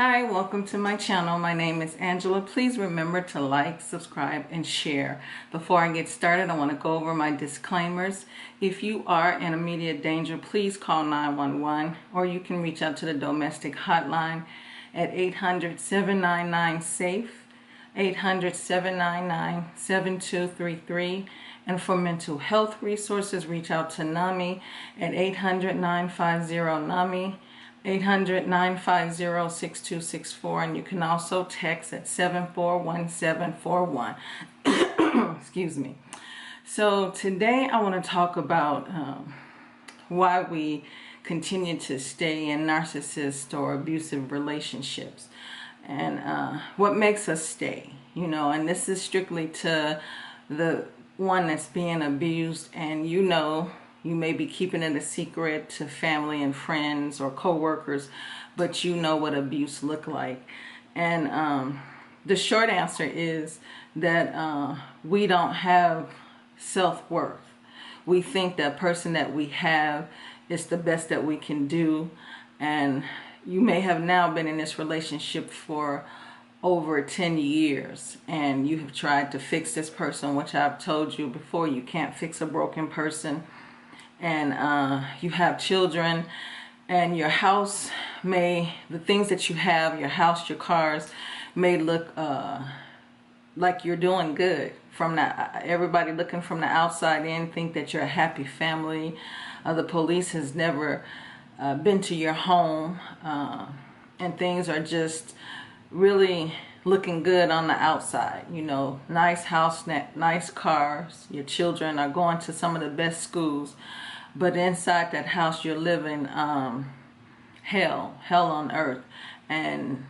Hi, welcome to my channel. My name is Angela. Please remember to like, subscribe, and share. Before I get started, I want to go over my disclaimers. If you are in immediate danger, please call 911, or you can reach out to the domestic hotline at 800-799-SAFE, 800-799-7233. And for mental health resources, reach out to NAMI at 800-950-NAMI. 800-950-6264, and you can also text at 741741. Excuse me. So today I want to talk about why we continue to stay in narcissist or abusive relationships, and what makes us stay, and this is strictly to the one that's being abused, and you may be keeping it a secret to family and friends or co-workers, but you know what abuse look like. And the short answer is that we don't have self-worth. We think that person that we have is the best that we can do. And you may have now been in this relationship for over 10 years, and you have tried to fix this person, which I've told you before, you can't fix a broken person. And you have children, and your house the things that you have, your house, your cars, may look like you're doing good. Everybody looking from the outside in think that you're a happy family. The police has never been to your home, and things are just really looking good on the outside. Nice house, nice cars, your children are going to some of the best schools. But inside that house, you're living hell on earth, and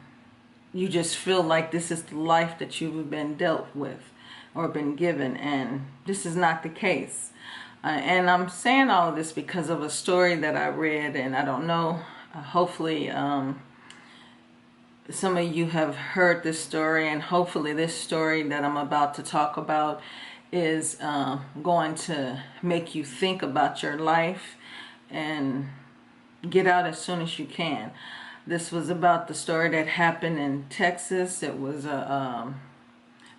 you just feel like this is the life that you've been dealt with or been given, and this is not the case. And I'm saying all of this because of a story that I read, and I don't know, hopefully some of you have heard this story, and hopefully this story that I'm about to talk about is going to make you think about your life and get out as soon as you can. This was about the story that happened in Texas. It was a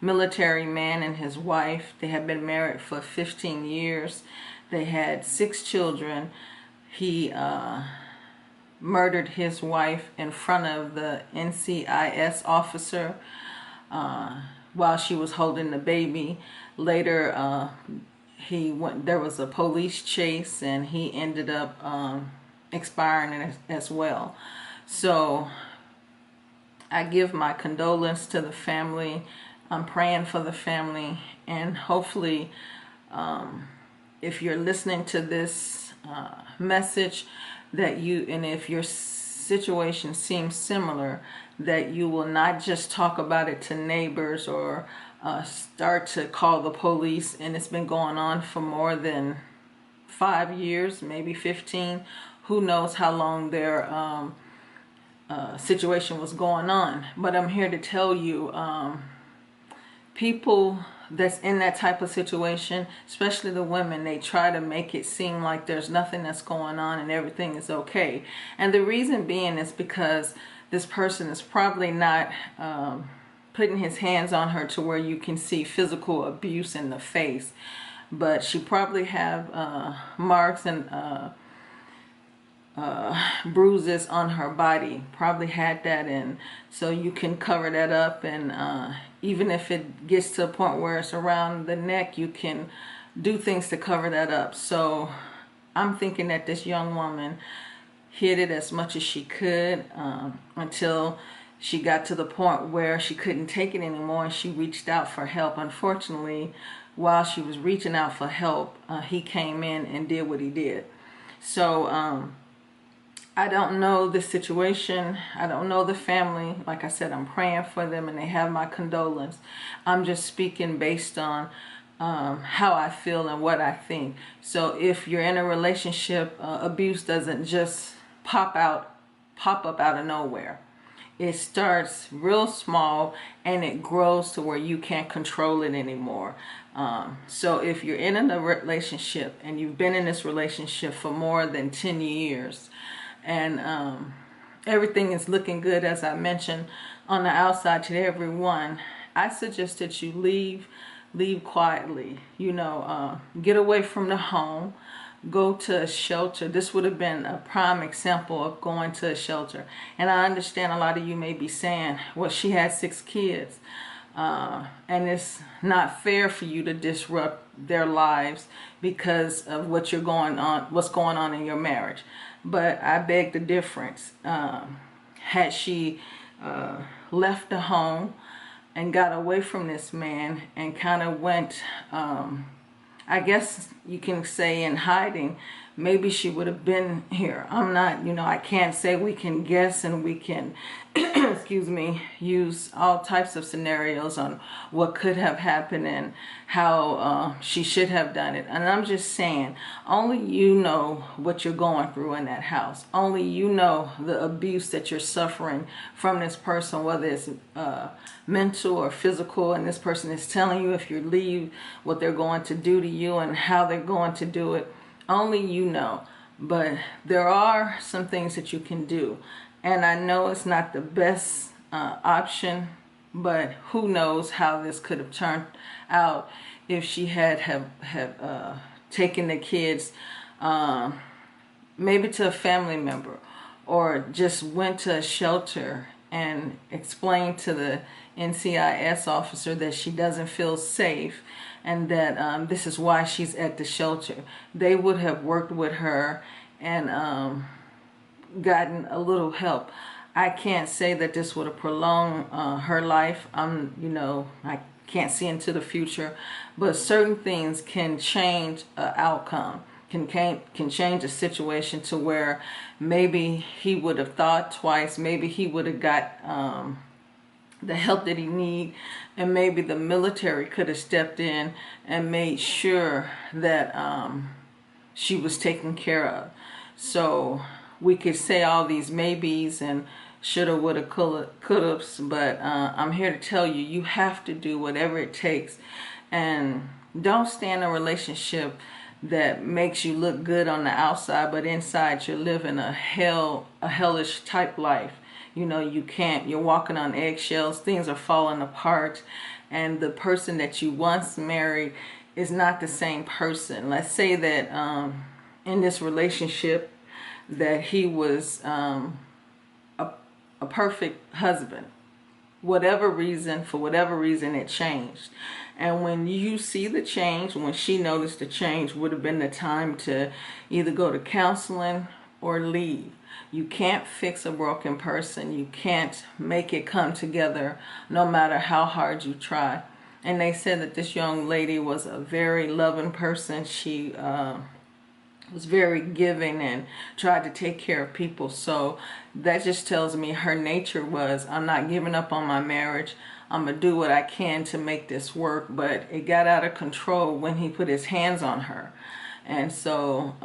military man and his wife. They had been married for 15 years. They had 6 children. He murdered his wife in front of the NCIS officer while she was holding the baby. Later, there was a police chase, and he ended up expiring as well. So I give my condolence to the family. I'm praying for the family, and hopefully if you're listening to this message, and if your situation seems similar, that you will not just talk about it to neighbors or start to call the police. And it's been going on for more than 5 years, maybe 15. Who knows how long their situation was going on. But I'm here to tell you, people that's in that type of situation, especially the women, they try to make it seem like there's nothing that's going on and everything is okay. And the reason being is because this person is probably not putting his hands on her to where you can see physical abuse in the face, but she probably have marks and bruises on her body. Probably had that, and so you can cover that up, and even if it gets to a point where it's around the neck, you can do things to cover that up. So I'm thinking that this young woman hid it as much as she could until she got to the point where she couldn't take it anymore, and she reached out for help. Unfortunately, while she was reaching out for help, he came in and did what he did. So I don't know the situation. I don't know the family. Like I said, I'm praying for them, and they have my condolence. I'm just speaking based on how I feel and what I think. So if you're in a relationship, abuse doesn't just pop up out of nowhere. It starts real small, and it grows to where you can't control it anymore. So if you're in a relationship, and you've been in this relationship for more than 10 years, and everything is looking good, as I mentioned, on the outside to everyone, I suggest that you leave quietly. You know, get away from the home. Go to a shelter. This would have been a prime example of going to a shelter. And I understand a lot of you may be saying, well, she had 6 kids. And it's not fair for you to disrupt their lives because of what's going on in your marriage. But I beg the difference. Had she left the home and got away from this man and kind of went, I guess you can say, in hiding, maybe she would have been here. I'm not, you know, I can't say. We can guess and we can, excuse me, use all types of scenarios on what could have happened and how she should have done it. And I'm just saying, only you know what you're going through in that house. Only you know the abuse that you're suffering from this person, whether it's mental or physical, and this person is telling you if you leave what they're going to do to you and how they're going to do it. Only you know. But there are some things that you can do, and I know it's not the best option, but who knows how this could have turned out if she had taken the kids maybe to a family member, or just went to a shelter and explained to the NCIS officer that she doesn't feel safe and that this is why she's at the shelter. They would have worked with her and gotten a little help. I can't say that this would have prolonged her life. You know, I can't see into the future, but certain things can change an outcome, can change a situation to where maybe he would have thought twice, maybe he would have got the help that he need, and maybe the military could have stepped in and made sure that she was taken care of. So we could say all these maybes and shoulda, woulda, couldas, but I'm here to tell you, you have to do whatever it takes, and don't stay in a relationship that makes you look good on the outside, but inside you're living a hellish type life. You know, you're walking on eggshells, things are falling apart, and the person that you once married is not the same person. Let's say that in this relationship that he was a perfect husband. For whatever reason it changed. And when you see the change, when she noticed the change, would have been the time to either go to counseling or leave. You can't fix a broken person. You can't make it come together no matter how hard you try. And they said that this young lady was a very loving person. She was very giving and tried to take care of people. So that just tells me her nature was, I'm not giving up on my marriage. I'm going to do what I can to make this work. But it got out of control when he put his hands on her. And so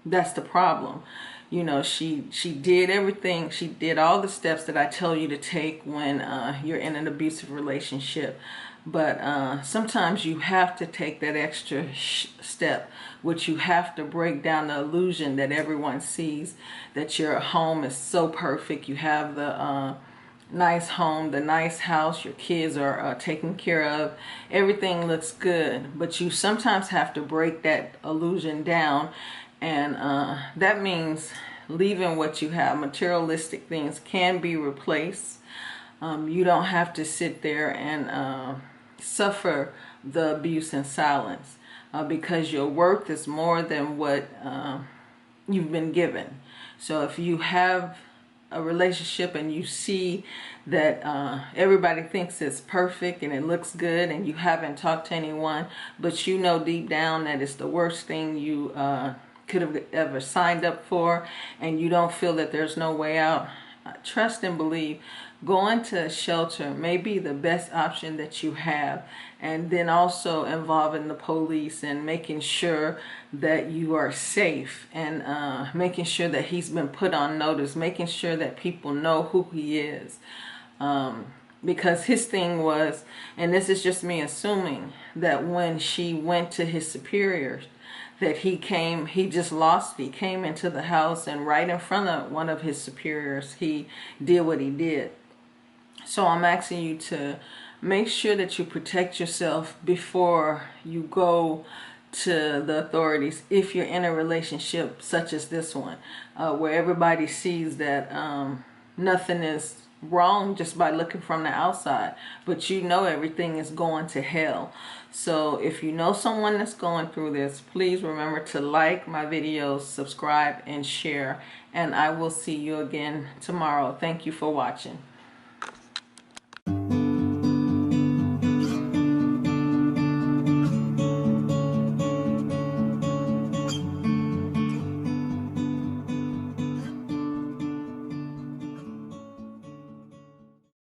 that's the problem. You know, she did everything. She did all the steps that I tell you to take when you're in an abusive relationship. But sometimes you have to take that extra step, which you have to break down the illusion that everyone sees, that your home is so perfect. You have the nice home, the nice house, your kids are taken care of. Everything looks good, but you sometimes have to break that illusion down. And that means leaving what you have. Materialistic things can be replaced. You don't have to sit there and suffer the abuse in silence because your worth is more than what you've been given. So if you have a relationship and you see that everybody thinks it's perfect and it looks good, and you haven't talked to anyone, but you know deep down that it's the worst thing you could have ever signed up for, and you don't feel that there's no way out, trust and believe. Going to a shelter may be the best option that you have, and then also involving the police and making sure that you are safe, and making sure that he's been put on notice, making sure that people know who he is. Because his thing was, and this is just me assuming, that when she went to his superiors, that he just lost. He came into the house and right in front of one of his superiors, he did what he did. So I'm asking you to make sure that you protect yourself before you go to the authorities if you're in a relationship such as this one, where everybody sees that nothing is wrong just by looking from the outside, but you know everything is going to hell. So if you know someone that's going through this, please remember to like my videos, subscribe, and share, and I will see you again tomorrow. Thank you for watching.